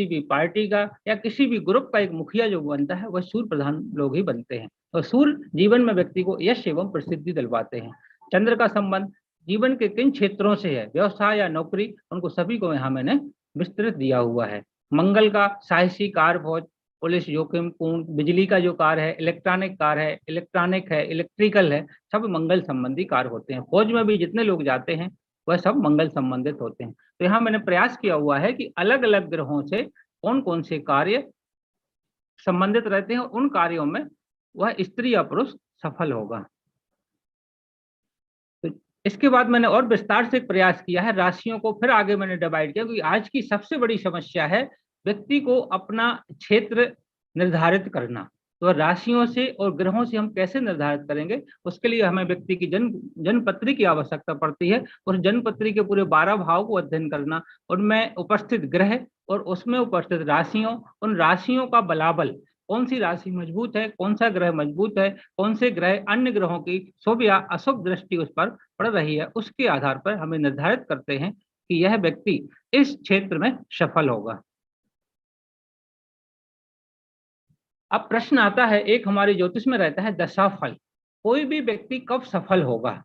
Speaker 2: भी पार्टी का या किसी भी ग्रुप का एक मुखिया जो बनता है वह सूर्य प्रधान लोग ही बनते हैं। और सूर्य जीवन में व्यक्ति को यश एवं प्रसिद्धि दिलवाते हैं। चंद्र का संबंध जीवन के किन क्षेत्रों से है, व्यवसाय या नौकरी, उनको सभी को यहाँ मैंने विस्तृत दिया हुआ है। मंगल का साहसी कार्य, फौज, पुलिस, जोखिम पूर्ण, बिजली का जो कार्य है, इलेक्ट्रॉनिक कार्य है, इलेक्ट्रॉनिक है, इलेक्ट्रिकल है, सब मंगल संबंधी कार्य होते हैं। फौज में भी जितने लोग जाते हैं वह सब मंगल संबंधित होते हैं। तो यहाँ मैंने प्रयास किया हुआ है कि अलग अलग ग्रहों से कौन कौन से कार्य संबंधित रहते हैं, उन कार्यों में वह स्त्री या पुरुष सफल होगा। तो इसके बाद मैंने और विस्तार से प्रयास किया है, राशियों को फिर आगे मैंने डिवाइड किया, क्योंकि आज की सबसे बड़ी समस्या है व्यक्ति को अपना क्षेत्र निर्धारित करना। तो राशियों से और ग्रहों से हम कैसे निर्धारित करेंगे, उसके लिए हमें व्यक्ति की जन्म पत्री की आवश्यकता पड़ती है। उस जन्म पत्री के पूरे 12 भाव को अध्ययन करना, उनमें उपस्थित ग्रह और उसमें उपस्थित राशियों, उन राशियों का बलाबल, कौन सी राशि मजबूत है, कौन सा ग्रह मजबूत है, कौन से ग्रह अन्य ग्रहों की शुभ या अशुभ दृष्टि उस पर पड़ रही है, उसके आधार पर हमें निर्धारित करते हैं कि यह व्यक्ति इस क्षेत्र में सफल होगा। अब प्रश्न आता है, एक हमारे ज्योतिष में रहता है दशाफल। कोई भी व्यक्ति कब सफल होगा,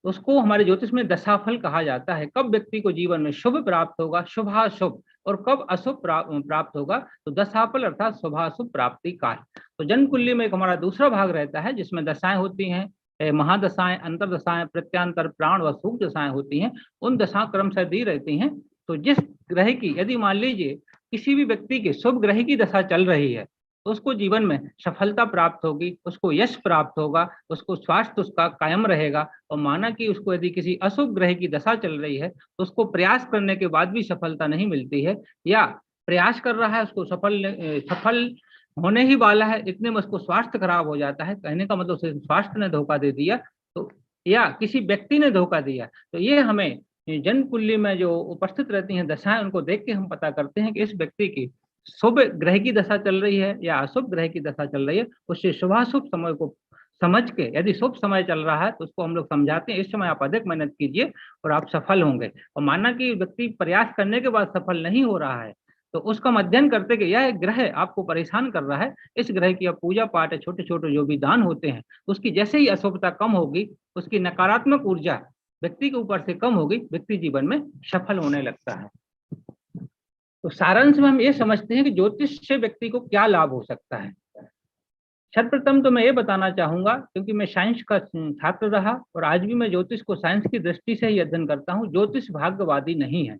Speaker 2: उसको हमारे ज्योतिष में दशाफल कहा जाता है। कब व्यक्ति को जीवन में शुभ प्राप्त होगा, शुभाशुभ, और कब अशुभ प्राप्त होगा, तो दशाफल अर्थात शुभाशुभ प्राप्ति काल। तो जन्म कुंडली में एक हमारा दूसरा भाग रहता है जिसमें दशाएं होती हैं, महादशाएं, अंतरदशाएं, प्रत्यांतर, प्राण व सूक्ष्म दशाएं होती हैं। उन दशा क्रम से दी रहती हैं। तो जिस ग्रह की, यदि मान लीजिए किसी भी व्यक्ति के शुभ ग्रह की दशा चल रही है तो उसको जीवन में सफलता प्राप्त होगी, उसको यश प्राप्त होगा, उसको स्वास्थ्य उसका कायम रहेगा। और माना कि उसको यदि किसी अशुभ ग्रह की दशा चल रही है तो उसको प्रयास करने के बाद भी सफलता नहीं मिलती है, या प्रयास कर रहा है उसको सफल होने ही वाला है, इतने में उसको स्वास्थ्य खराब हो जाता है। कहने का मतलब उसे स्वास्थ्य ने धोखा दे दिया, तो या किसी व्यक्ति ने धोखा दिया। तो ये हमें जन्म कुंडली में जो उपस्थित रहती हैं दशाएं, उनको देख के हम पता करते हैं कि इस व्यक्ति की शुभ ग्रह की दशा चल रही है या अशुभ ग्रह की दशा चल रही है, उससे शुभाशुभ समय को समझ के, यदि शुभ समय चल रहा है तो उसको हम लोग समझाते हैं इस समय आप अधिक मेहनत कीजिए और आप सफल होंगे। और माना कि व्यक्ति प्रयास करने के बाद सफल नहीं हो रहा है तो उसका अध्ययन करते कि यह ग्रह आपको परेशान कर रहा है, इस ग्रह की आप पूजा पाठ, छोटे छोटे जो भी दान होते हैं, उसकी जैसे ही अशुभता कम होगी, उसकी नकारात्मक ऊर्जा व्यक्ति के ऊपर से कम होगी, व्यक्ति जीवन में सफल होने लगता है। तो सारांश में हम ये समझते हैं कि ज्योतिष से व्यक्ति को क्या लाभ हो सकता है। सर्वप्रथम तो मैं ये बताना चाहूंगा, क्योंकि मैं साइंस का छात्र रहा और आज भी मैं ज्योतिष को साइंस की दृष्टि से ही अध्ययन करता हूँ, ज्योतिष भाग्यवादी नहीं है।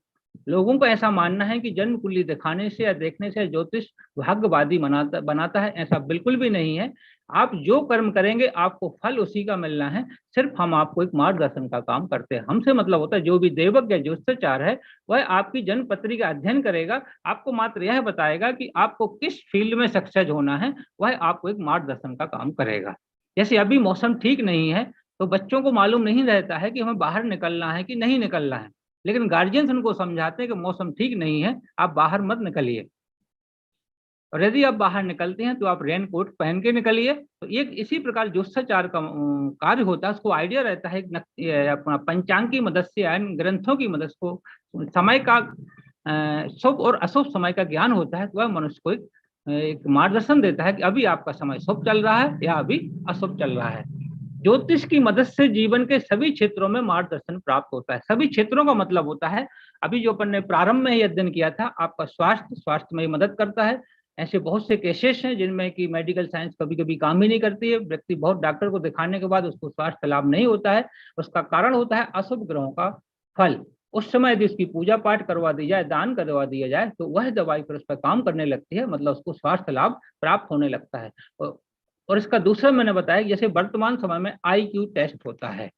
Speaker 2: लोगों को ऐसा मानना है कि जन्म कुंडली दिखाने से या देखने से ज्योतिष भाग्यवादी बनाता है, ऐसा बिल्कुल भी नहीं है। आप जो कर्म करेंगे आपको फल उसी का मिलना है, सिर्फ हम आपको एक मार्गदर्शन का काम करते हैं। हमसे मतलब होता है जो भी देवज्ञ ज्योतिषाचार्य है वह आपकी जन्म पत्री का अध्ययन करेगा, आपको मात्र यह बताएगा कि आपको किस फील्ड में सक्सेस होना है, वह आपको एक मार्गदर्शन का काम करेगा। जैसे अभी मौसम ठीक नहीं है तो बच्चों को मालूम नहीं रहता है कि हमें बाहर निकलना है कि नहीं निकलना है, लेकिन गार्जियंस उनको समझाते हैं कि मौसम ठीक नहीं है, आप बाहर मत निकलिए। और यदि आप बाहर निकलते हैं तो आप रेन कोट पहन के निकलिए। तो एक इसी प्रकार ज्योतिषाचार का कार्य होता है, उसको आइडिया रहता है अपना पंचांग की मदद से, यानी ग्रंथों की मदद को समय का शुभ और अशुभ समय का ज्ञान होता है, तो वह मनुष्य को एक मार्गदर्शन देता है कि अभी आपका समय शुभ चल रहा है या अभी अशुभ चल रहा है। ज्योतिष की मदद से जीवन के सभी क्षेत्रों में मार्गदर्शन प्राप्त होता है। सभी क्षेत्रों का मतलब होता है, अभी जो अपन ने प्रारंभ में ही अध्ययन किया था, आपका स्वास्थ्य में मदद करता है। ऐसे बहुत से केसेस हैं जिनमें कि मेडिकल साइंस कभी कभी काम ही नहीं करती है, व्यक्ति बहुत डॉक्टर को दिखाने के बाद उसको स्वास्थ्य लाभ नहीं होता है, उसका कारण होता है अशुभ ग्रहों का फल। उस समय यदि उसकी पूजा पाठ करवा दी जाए, दान करवा दिया जाए, तो वह दवाई पर उस पर काम करने लगती है, मतलब उसको स्वास्थ्य लाभ प्राप्त होने लगता है। और इसका दूसरा मैंने बताया, जैसे वर्तमान समय में IQ टेस्ट होता है।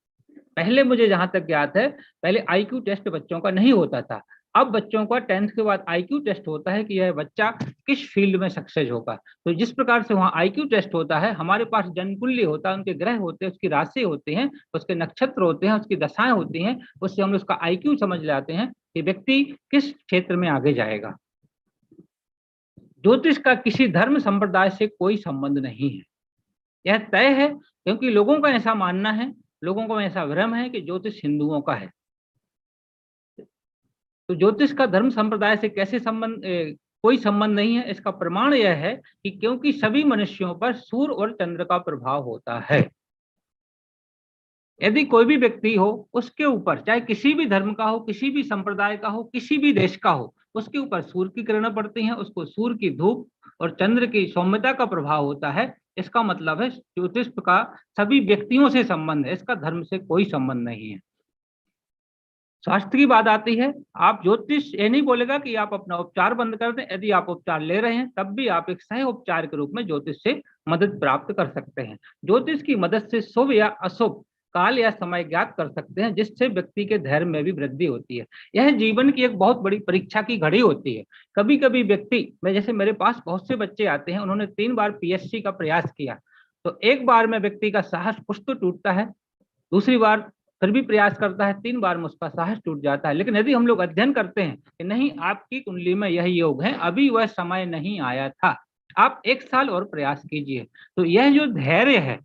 Speaker 2: पहले मुझे जहां तक याद है, पहले IQ टेस्ट बच्चों का नहीं होता था। अब बच्चों का 10th के बाद IQ टेस्ट होता है कि यह बच्चा किस फील्ड में सक्सेस होगा। तो जिस प्रकार से वहाँ IQ टेस्ट होता है, हमारे पास जन्म कुंडली होता है, उनके ग्रह होते हैं, उसकी राशि होती हैं, उसके नक्षत्र होते हैं, उसकी दशाएं होती हैं, उससे हम उसका IQ समझ लाते हैं कि व्यक्ति किस क्षेत्र में आगे जाएगा। ज्योतिष का किसी धर्म संप्रदाय से कोई संबंध नहीं है, यह तय है, क्योंकि लोगों का ऐसा मानना है, लोगों को ऐसा भ्रम है कि ज्योतिष हिंदुओं का है। तो ज्योतिष का धर्म संप्रदाय से कैसे कोई संबंध नहीं है। इसका प्रमाण यह है कि क्योंकि सभी मनुष्यों पर सूर्य और चंद्र का प्रभाव होता है। यदि कोई भी व्यक्ति हो, उसके ऊपर चाहे किसी भी धर्म का हो, किसी भी संप्रदाय का हो, किसी भी देश का हो, उसके ऊपर सूर्य की किरणें पड़ती हैं, उसको सूर्य की धूप और चंद्र की सौम्यता का प्रभाव होता है। इसका मतलब है ज्योतिष का सभी व्यक्तियों से संबंध है, इसका धर्म से कोई संबंध नहीं है। स्वास्थ्य की बात आती है, आप ज्योतिष ये नहीं बोलेगा कि आप अपना उपचार बंद कर दें। यदि आप उपचार ले रहे हैं तब भी आप एक सह उपचार के रूप में ज्योतिष से मदद प्राप्त कर सकते हैं। ज्योतिष की मदद से शुभ या अशुभ काल या समय ज्ञात कर सकते हैं, जिससे व्यक्ति के धैर्य में भी वृद्धि होती है। यह जीवन की एक बहुत बड़ी परीक्षा की घड़ी होती है। कभी कभी व्यक्ति, मैं जैसे मेरे पास बहुत से बच्चे आते हैं, उन्होंने 3 बार PSC का प्रयास किया, तो एक बार में व्यक्ति का साहस कुछ तो टूटता है, दूसरी बार फिर भी प्रयास करता है, 3 बार में उसका साहस टूट जाता है। लेकिन यदि हम लोग अध्ययन करते हैं कि नहीं, आपकी कुंडली में यह योग है, अभी वह समय नहीं आया था, आप 1 साल और प्रयास कीजिए, तो यह जो धैर्य है,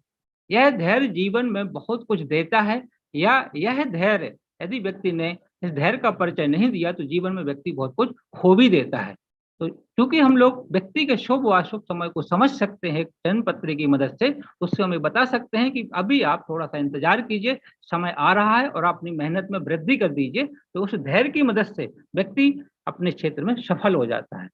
Speaker 2: यह धैर्य जीवन में बहुत कुछ देता है। या यह धैर्य, यदि व्यक्ति ने इस धैर्य का परिचय नहीं दिया तो जीवन में व्यक्ति बहुत कुछ खो भी देता है। तो क्योंकि हम लोग व्यक्ति के शुभ व अशुभ समय को समझ सकते हैं जन्म पत्री की मदद से, उससे हमें बता सकते हैं कि अभी आप थोड़ा सा इंतजार कीजिए, समय आ रहा है, और अपनी मेहनत में वृद्धि कर दीजिए। तो उस धैर्य की मदद से व्यक्ति अपने क्षेत्र में सफल हो जाता है।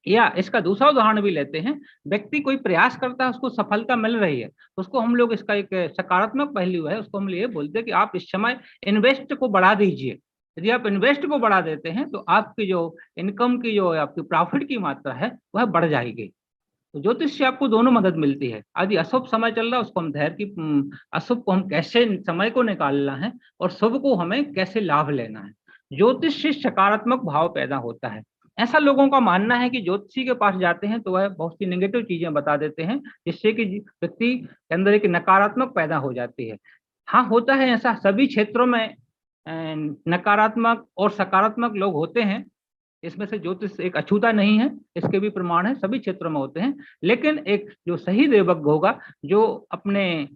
Speaker 2: या इसका दूसरा उदाहरण भी लेते हैं, व्यक्ति कोई प्रयास करता है, उसको सफलता मिल रही है, तो उसको हम लोग, इसका एक सकारात्मक पहलू है, उसको हम ये बोलते हैं कि आप इस समय इन्वेस्ट को बढ़ा दीजिए। यदि आप इन्वेस्ट को बढ़ा देते हैं तो आपकी जो इनकम की, जो आपकी प्रॉफिट की मात्रा है, वह बढ़ जाएगी। तो ज्योतिष से आपको दोनों मदद मिलती है। यदि अशुभ समय चल रहा है, उसको हम धैर्य की, अशुभ को हम कैसे समय को निकालना है और शुभ को हमें कैसे लाभ लेना है। ज्योतिष से सकारात्मक भाव पैदा होता है। ऐसा लोगों का मानना है कि ज्योतिषी के पास जाते हैं तो वह बहुत सी नेगेटिव चीजें बता देते हैं, जिससे कि व्यक्ति के अंदर एक नकारात्मक पैदा हो जाती है। हाँ, होता है ऐसा, सभी क्षेत्रों में नकारात्मक और सकारात्मक लोग होते हैं। इसमें से ज्योतिष एक अछूता नहीं है, इसके भी प्रमाण है, सभी क्षेत्रों में होते हैं। लेकिन एक जो सही देवज्ञ होगा, जो अपने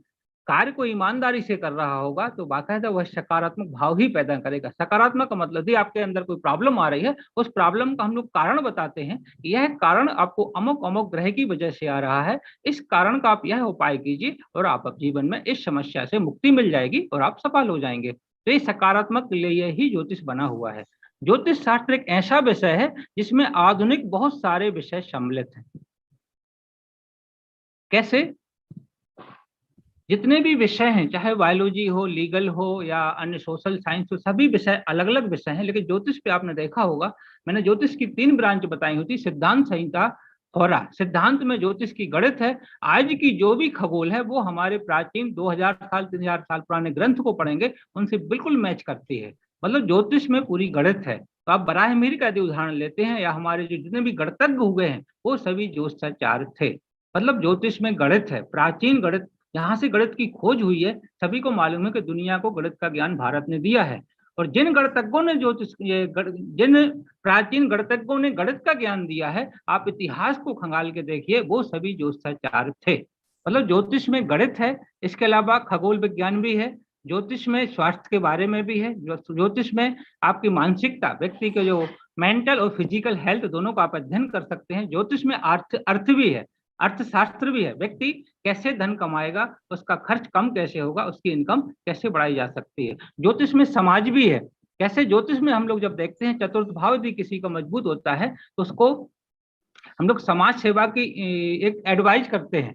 Speaker 2: कार्य को ईमानदारी से कर रहा होगा, तो बाकायदा वह सकारात्मक भाव ही पैदा करेगा। सकारात्मक का मतलब यदि आपके अंदर कोई प्रॉब्लम आ रही है, उस प्रॉब्लम का हम लोग कारण बताते हैं, यह कारण आपको अमुक अमुक ग्रह की वजह से आ रहा है, इस कारण का आप यह उपाय कीजिए और आप जीवन में इस समस्या से मुक्ति मिल जाएगी और आप सफल हो जाएंगे। तो ये सकारात्मक के लिए ही ज्योतिष बना हुआ है। ज्योतिष शास्त्र एक ऐसा विषय है जिसमें आधुनिक बहुत सारे विषय सम्मिलित हैं। कैसे? जितने भी विषय हैं, चाहे बायोलॉजी हो, लीगल हो या अन्य सोशल साइंस हो, सभी विषय अलग अलग विषय हैं, लेकिन ज्योतिष पे आपने देखा होगा, मैंने ज्योतिष की 3 ब्रांच बताई होती, सिद्धांत, संहिता, होरा। सिद्धांत में ज्योतिष की गणित है। आज की जो भी खगोल है वो हमारे प्राचीन 2000 साल 3000 साल पुराने ग्रंथ को पढ़ेंगे, उनसे बिल्कुल मैच करती है। मतलब ज्योतिष में पूरी गणित है। तो आप बराह मीर का यदि उदाहरण लेते हैं, या हमारे जो जितने भी गणितज्ञ हुए हैं, वो सभी ज्योतिषाचार्य थे। मतलब ज्योतिष में गणित है, प्राचीन गणित, यहाँ से गणित की खोज हुई है। सभी को मालूम है कि दुनिया को गणित का ज्ञान भारत ने दिया है, और जिन गणितज्ञों ने जिन प्राचीन गणितज्ञों ने गणित का ज्ञान दिया है, आप इतिहास को खंगाल के देखिए, वो सभी ज्योतिषाचार्य थे। मतलब ज्योतिष में गणित है, इसके अलावा खगोल विज्ञान भी है, ज्योतिष में स्वास्थ्य के बारे में भी है, ज्योतिष में आपकी मानसिकता, व्यक्ति के जो मेंटल और फिजिकल हेल्थ दोनों का आप अध्ययन कर सकते हैं। ज्योतिष में अर्थ भी है, अर्थशास्त्र भी है, व्यक्ति कैसे धन कमाएगा, उसका खर्च कम कैसे होगा, उसकी इनकम कैसे बढ़ाई जा सकती है। ज्योतिष में समाज भी है, कैसे ज्योतिष में हम लोग जब देखते हैं चतुर्थ भाव यदि किसी का मजबूत होता है, तो उसको हम लोग समाज सेवा की एक एडवाइज करते हैं।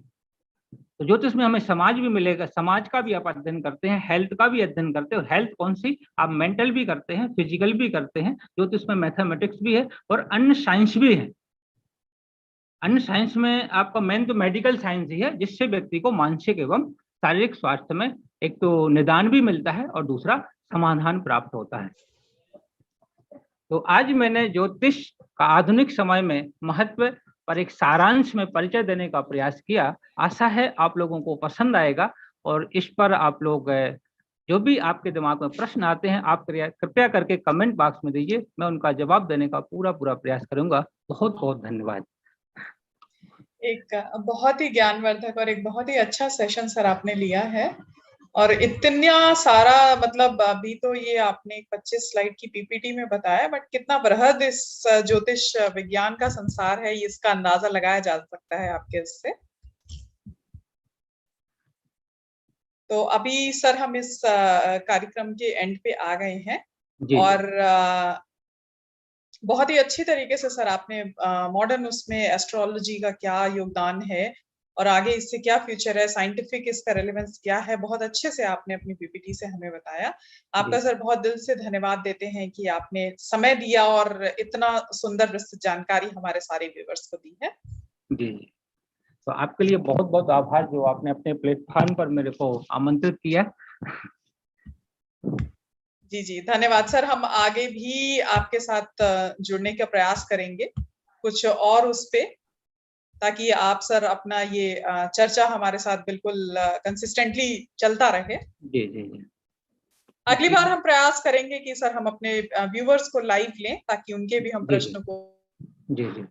Speaker 2: तो ज्योतिष में हमें समाज भी मिलेगा, समाज का भी आप अध्ययन करते हैं, हेल्थ का भी अध्ययन करते हैं। और हेल्थ कौन सी? आप मेंटल भी करते हैं, फिजिकल भी करते हैं। ज्योतिष में मैथमेटिक्स भी है और अन्य साइंस भी है। अन्य साइंस में आपका मेन तो मेडिकल साइंस ही है, जिससे व्यक्ति को मानसिक एवं शारीरिक स्वास्थ्य में एक तो निदान भी मिलता है और दूसरा समाधान प्राप्त होता है। तो आज मैंने ज्योतिष का आधुनिक समय में महत्व पर एक सारांश में परिचय देने का प्रयास किया। आशा है आप लोगों को पसंद आएगा, और इस पर आप लोग जो भी आपके दिमाग में प्रश्न आते हैं, आप कृपया करके कमेंट बॉक्स में दीजिए, मैं उनका जवाब देने का पूरा प्रयास करूंगा। बहुत बहुत धन्यवाद।
Speaker 1: एक बहुत ही ज्ञानवर्धक और एक बहुत ही अच्छा सेशन सर आपने लिया है, और इतना सारा, मतलब अभी तो ये आपने 25 स्लाइड की पीपीटी में बताया, बट कितना बृहद इस ज्योतिष विज्ञान का संसार है, इसका अंदाजा लगाया जा सकता है आपके इससे। तो अभी सर हम इस कार्यक्रम के एंड पे आ गए हैं, और बहुत ही अच्छी तरीके से सर आपने मॉडर्न उसमें एस्ट्रोलॉजी का क्या योगदान है और आगे इससे क्या फ्यूचर है, साइंटिफिक इसका रेलेवेंस क्या है, बहुत अच्छे से आपने अपनी पीपीटी से हमें बताया। आपका सर बहुत दिल से धन्यवाद देते हैं कि आपने समय दिया और इतना सुंदर विस्तृत जानकारी हमारे सारे व्यूअर्स को दी है।
Speaker 2: जी, तो आपके लिए बहुत बहुत आभार जो आपने अपने प्लेटफॉर्म पर मेरे को आमंत्रित किया।
Speaker 1: जी जी, धन्यवाद सर। हम आगे भी आपके साथ जुड़ने का प्रयास करेंगे कुछ और उस पे, ताकि आप सर अपना ये चर्चा हमारे साथ बिल्कुल कंसिस्टेंटली चलता रहे।
Speaker 2: जी जी जी।
Speaker 1: अगली बार हम प्रयास करेंगे कि सर हम अपने व्यूअर्स को लाइव लें, ताकि उनके भी हम प्रश्न को
Speaker 2: जी जी